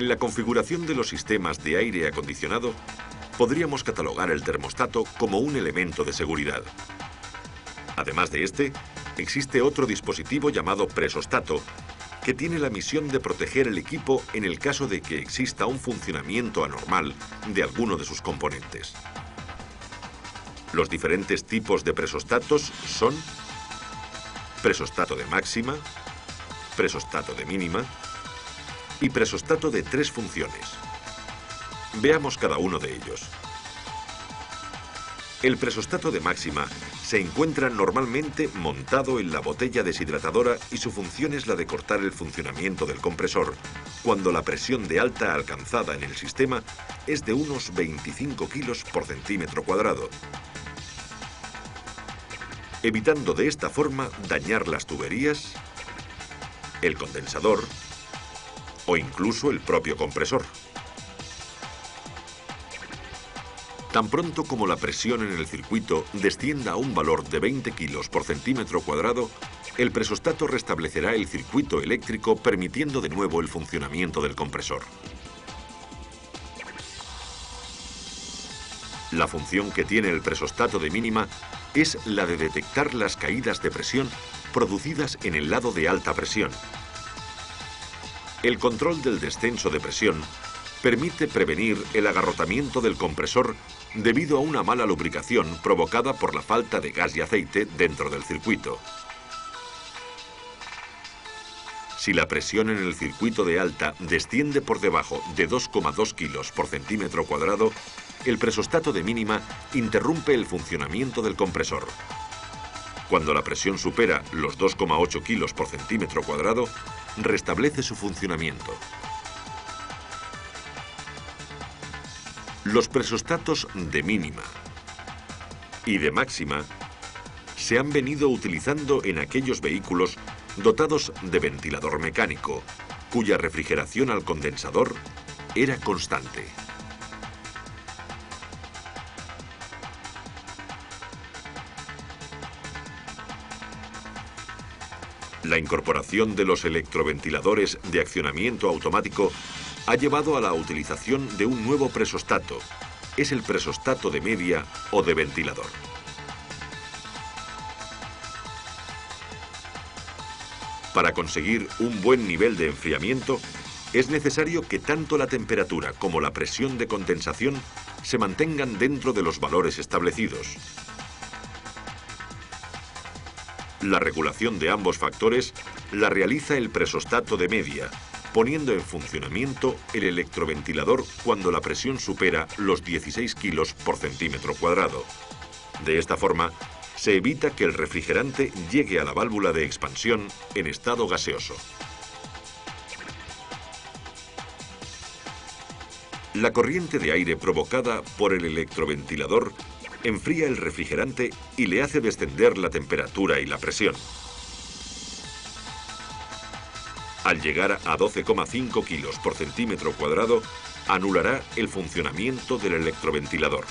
En la configuración de los sistemas de aire acondicionado, podríamos catalogar el termostato como un elemento de seguridad. Además de este, existe otro dispositivo llamado presostato, que tiene la misión de proteger el equipo en el caso de que exista un funcionamiento anormal de alguno de sus componentes. Los diferentes tipos de presostatos son presostato de máxima, presostato de mínima y presostato de 3 funciones. Veamos cada uno de ellos. El presostato de máxima se encuentra normalmente montado en la botella deshidratadora y su función es la de cortar el funcionamiento del compresor cuando la presión de alta alcanzada en el sistema es de unos 25 kilos por centímetro cuadrado, evitando de esta forma dañar las tuberías, el condensador o incluso el propio compresor. Tan pronto como la presión en el circuito descienda a un valor de 20 kilos por centímetro cuadrado, el presostato restablecerá el circuito eléctrico permitiendo de nuevo el funcionamiento del compresor. La función que tiene el presostato de mínima es la de detectar las caídas de presión producidas en el lado de alta presión. El control del descenso de presión permite prevenir el agarrotamiento del compresor debido a una mala lubricación provocada por la falta de gas y aceite dentro del circuito. Si la presión en el circuito de alta desciende por debajo de 2,2 kilos por centímetro cuadrado, el presostato de mínima interrumpe el funcionamiento del compresor. Cuando la presión supera los 2,8 kilos por centímetro cuadrado, restablece su funcionamiento. Los presostatos de mínima y de máxima se han venido utilizando en aquellos vehículos dotados de ventilador mecánico, cuya refrigeración al condensador era constante. La incorporación de los electroventiladores de accionamiento automático ha llevado a la utilización de un nuevo presostato. Es el presostato de media o de ventilador. Para conseguir un buen nivel de enfriamiento, es necesario que tanto la temperatura como la presión de condensación se mantengan dentro de los valores establecidos. La regulación de ambos factores la realiza el presostato de media, poniendo en funcionamiento el electroventilador cuando la presión supera los 16 kilos por centímetro cuadrado. De esta forma, se evita que el refrigerante llegue a la válvula de expansión en estado gaseoso. La corriente de aire provocada por el electroventilador enfría el refrigerante y le hace descender la temperatura y la presión. Al llegar a 12,5 kilos por centímetro cuadrado, anulará el funcionamiento del electroventilador.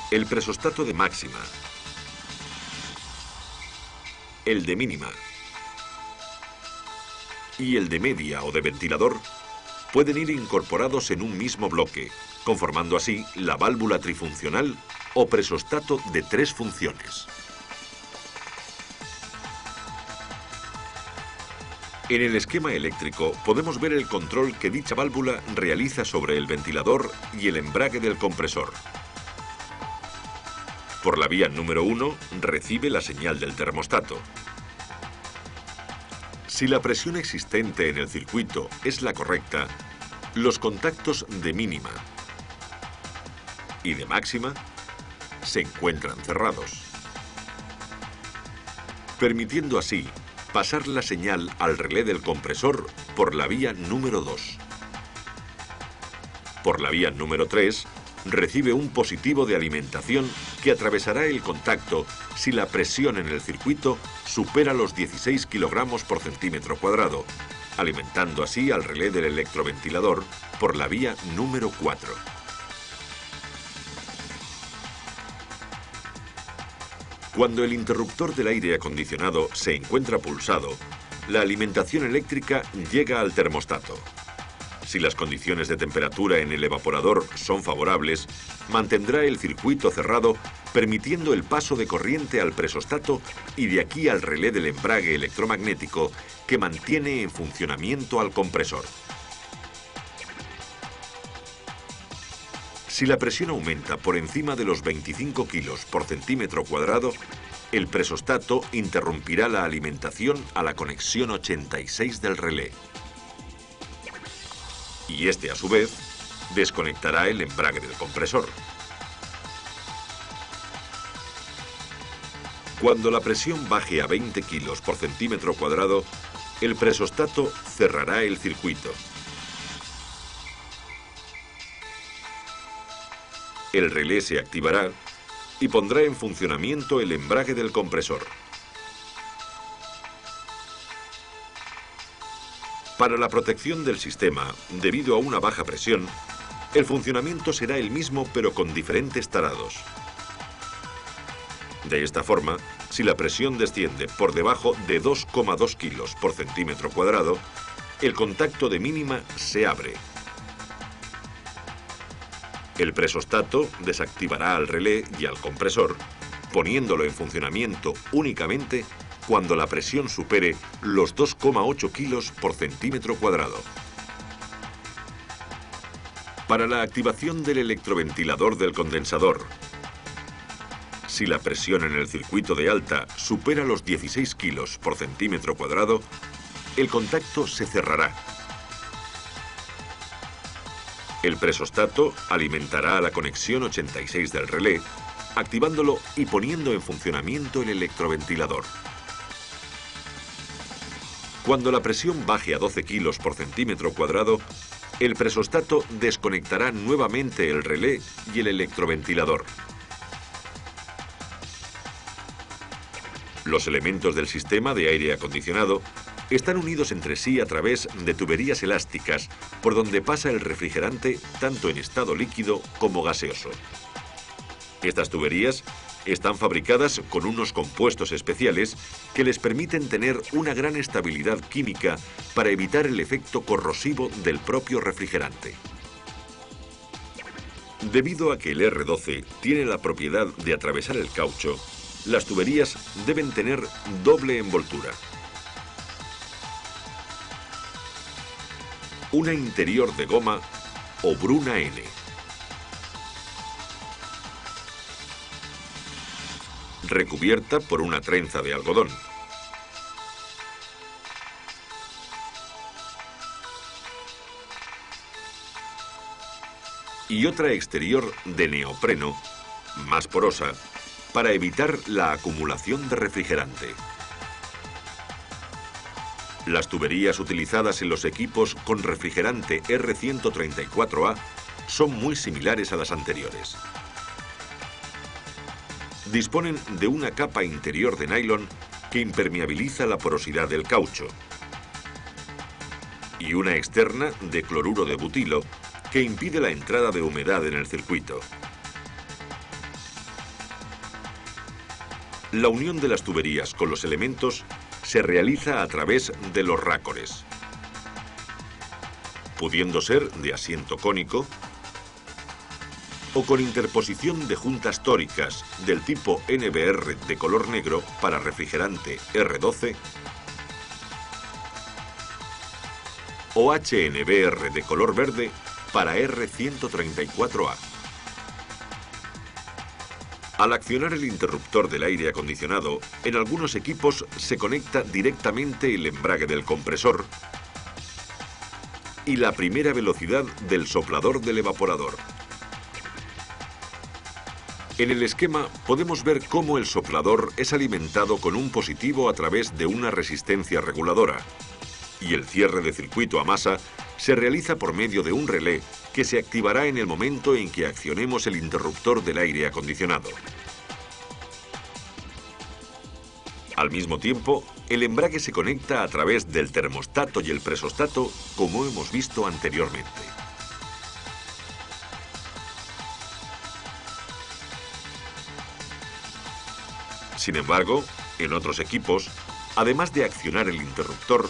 El presostato de máxima, el de mínima y el de media o de ventilador pueden ir incorporados en un mismo bloque, conformando así la válvula trifuncional o presostato de 3 funciones. En el esquema eléctrico podemos ver el control que dicha válvula realiza sobre el ventilador y el embrague del compresor. Por la vía número 1 recibe la señal del termostato. Si la presión existente en el circuito es la correcta, los contactos de mínima y de máxima se encuentran cerrados, permitiendo así pasar la señal al relé del compresor por la vía número 2. Por la vía número 3 recibe un positivo de alimentación que atravesará el contacto si la presión en el circuito supera los 16 kilogramos por centímetro cuadrado, alimentando así al relé del electroventilador por la vía número 4. Cuando el interruptor del aire acondicionado se encuentra pulsado, la alimentación eléctrica llega al termostato. Si las condiciones de temperatura en el evaporador son favorables, mantendrá el circuito cerrado, permitiendo el paso de corriente al presostato y de aquí al relé del embrague electromagnético que mantiene en funcionamiento al compresor. Si la presión aumenta por encima de los 25 kilos por centímetro cuadrado, el presostato interrumpirá la alimentación a la conexión 86 del relé. Y este, a su vez, desconectará el embrague del compresor. Cuando la presión baje a 20 kilos por centímetro cuadrado, el presostato cerrará el circuito. El relé se activará y pondrá en funcionamiento el embrague del compresor. Para la protección del sistema, debido a una baja presión, el funcionamiento será el mismo pero con diferentes tarados. De esta forma, si la presión desciende por debajo de 2,2 kilos por centímetro cuadrado, el contacto de mínima se abre. El presostato desactivará al relé y al compresor, poniéndolo en funcionamiento únicamente cuando la presión supere los 2,8 kilos por centímetro cuadrado. Para la activación del electroventilador del condensador, si la presión en el circuito de alta supera los 16 kilos por centímetro cuadrado, el contacto se cerrará. El presostato alimentará a la conexión 86 del relé, activándolo y poniendo en funcionamiento el electroventilador. Cuando la presión baje a 12 kilos por centímetro cuadrado, el presostato desconectará nuevamente el relé y el electroventilador. Los elementos del sistema de aire acondicionado están unidos entre sí a través de tuberías elásticas por donde pasa el refrigerante tanto en estado líquido como gaseoso. Estas tuberías están fabricadas con unos compuestos especiales que les permiten tener una gran estabilidad química para evitar el efecto corrosivo del propio refrigerante. Debido a que el R12 tiene la propiedad de atravesar el caucho, las tuberías deben tener doble envoltura. Una interior de goma o Bruna N. Recubierta por una trenza de algodón. Y otra exterior de neopreno, más porosa, para evitar la acumulación de refrigerante. Las tuberías utilizadas en los equipos con refrigerante R134A son muy similares a las anteriores. Disponen de una capa interior de nylon que impermeabiliza la porosidad del caucho y una externa de cloruro de butilo que impide la entrada de humedad en el circuito. La unión de las tuberías con los elementos se realiza a través de los rácores, pudiendo ser de asiento cónico o con interposición de juntas tóricas del tipo NBR de color negro para refrigerante R12 o HNBR de color verde para R134A. Al accionar el interruptor del aire acondicionado, en algunos equipos se conecta directamente el embrague del compresor y la primera velocidad del soplador del evaporador. En el esquema podemos ver cómo el soplador es alimentado con un positivo a través de una resistencia reguladora y el cierre de circuito a masa se realiza por medio de un relé que se activará en el momento en que accionemos el interruptor del aire acondicionado. Al mismo tiempo, el embrague se conecta a través del termostato y el presostato, como hemos visto anteriormente. Sin embargo, en otros equipos, Además de accionar el interruptor,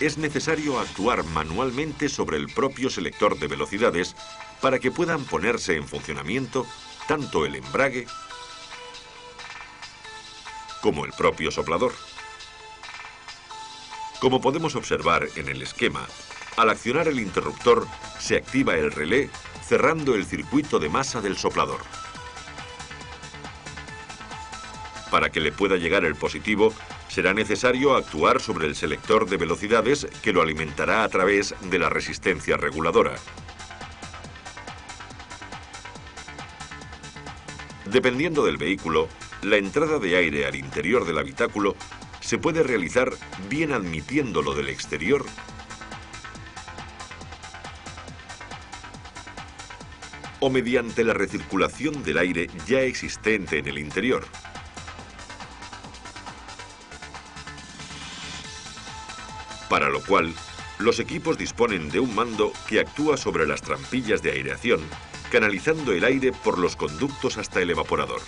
es necesario actuar manualmente sobre el propio selector de velocidades para que puedan ponerse en funcionamiento tanto el embrague como el propio soplador. Como podemos observar en el esquema, al accionar el interruptor se activa el relé cerrando el circuito de masa del soplador. Para que le pueda llegar el positivo, será necesario actuar sobre el selector de velocidades que lo alimentará a través de la resistencia reguladora. Dependiendo del vehículo, la entrada de aire al interior del habitáculo se puede realizar bien admitiéndolo del exterior o mediante la recirculación del aire ya existente en el interior. Para lo cual, los equipos disponen de un mando que actúa sobre las trampillas de aireación, canalizando el aire por los conductos hasta el evaporador.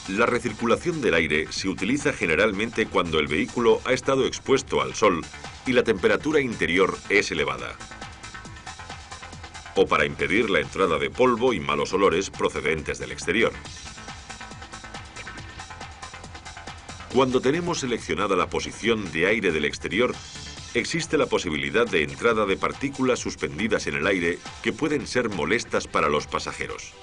La recirculación del aire se utiliza generalmente cuando el vehículo ha estado expuesto al sol y la temperatura interior es elevada, o para impedir la entrada de polvo y malos olores procedentes del exterior. Cuando tenemos seleccionada la posición de aire del exterior, existe la posibilidad de entrada de partículas suspendidas en el aire que pueden ser molestas para los pasajeros.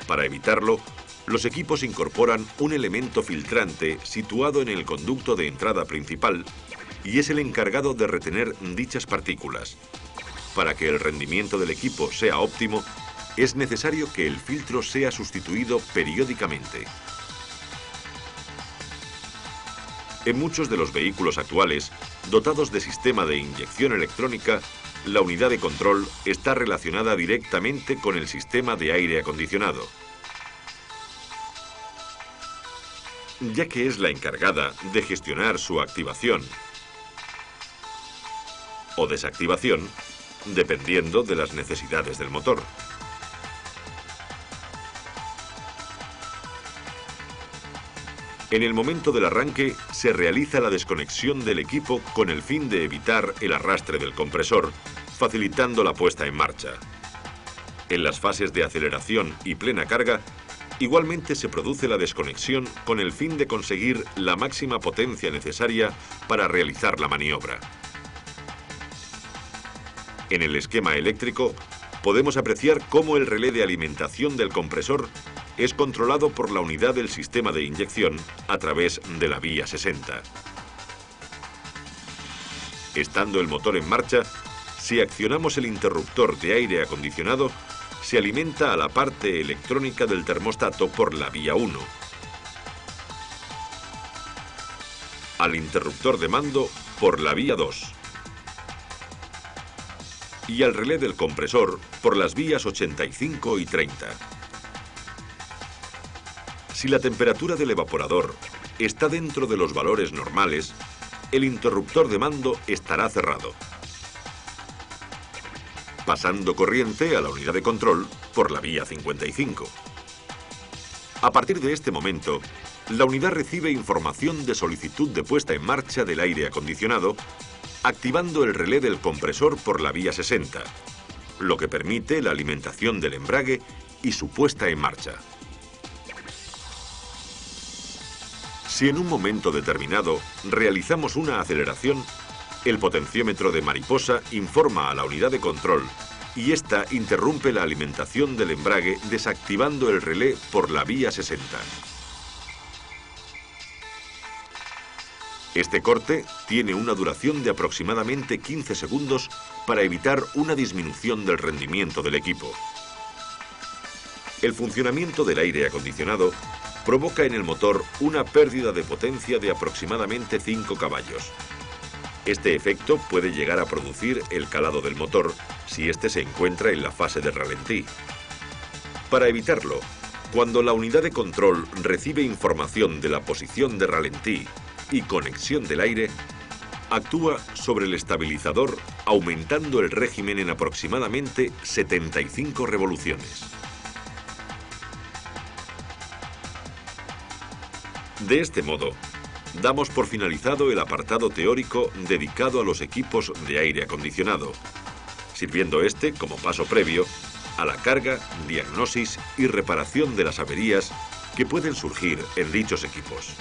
Para evitarlo, los equipos incorporan un elemento filtrante situado en el conducto de entrada principal y es el encargado de retener dichas partículas. Para que el rendimiento del equipo sea óptimo, es necesario que el filtro sea sustituido periódicamente. En muchos de los vehículos actuales, dotados de sistema de inyección electrónica, la unidad de control está relacionada directamente con el sistema de aire acondicionado, ya que es la encargada de gestionar su activación o desactivación, dependiendo de las necesidades del motor. En el momento del arranque, se realiza la desconexión del equipo con el fin de evitar el arrastre del compresor, facilitando la puesta en marcha. En las fases de aceleración y plena carga, igualmente se produce la desconexión con el fin de conseguir la máxima potencia necesaria para realizar la maniobra. En el esquema eléctrico, podemos apreciar cómo el relé de alimentación del compresor es controlado por la unidad del sistema de inyección a través de la vía 60. Estando el motor en marcha, si accionamos el interruptor de aire acondicionado, se alimenta a la parte electrónica del termostato por la vía 1, al interruptor de mando por la vía 2 y al relé del compresor por las vías 85 y 30. Si la temperatura del evaporador está dentro de los valores normales, el interruptor de mando estará cerrado, pasando corriente a la unidad de control por la vía 55. A partir de este momento, la unidad recibe información de solicitud de puesta en marcha del aire acondicionado, activando el relé del compresor por la vía 60, lo que permite la alimentación del embrague y su puesta en marcha. Si en un momento determinado realizamos una aceleración, el potenciómetro de mariposa informa a la unidad de control y ésta interrumpe la alimentación del embrague desactivando el relé por la vía 60. Este corte tiene una duración de aproximadamente 15 segundos para evitar una disminución del rendimiento del equipo. El funcionamiento del aire acondicionado provoca en el motor una pérdida de potencia de aproximadamente 5 caballos. Este efecto puede llegar a producir el calado del motor si éste se encuentra en la fase de ralentí. Para evitarlo, cuando la unidad de control recibe información de la posición de ralentí y conexión del aire, actúa sobre el estabilizador aumentando el régimen en aproximadamente 75 revoluciones. De este modo, damos por finalizado el apartado teórico dedicado a los equipos de aire acondicionado, sirviendo este como paso previo a la carga, diagnosis y reparación de las averías que pueden surgir en dichos equipos.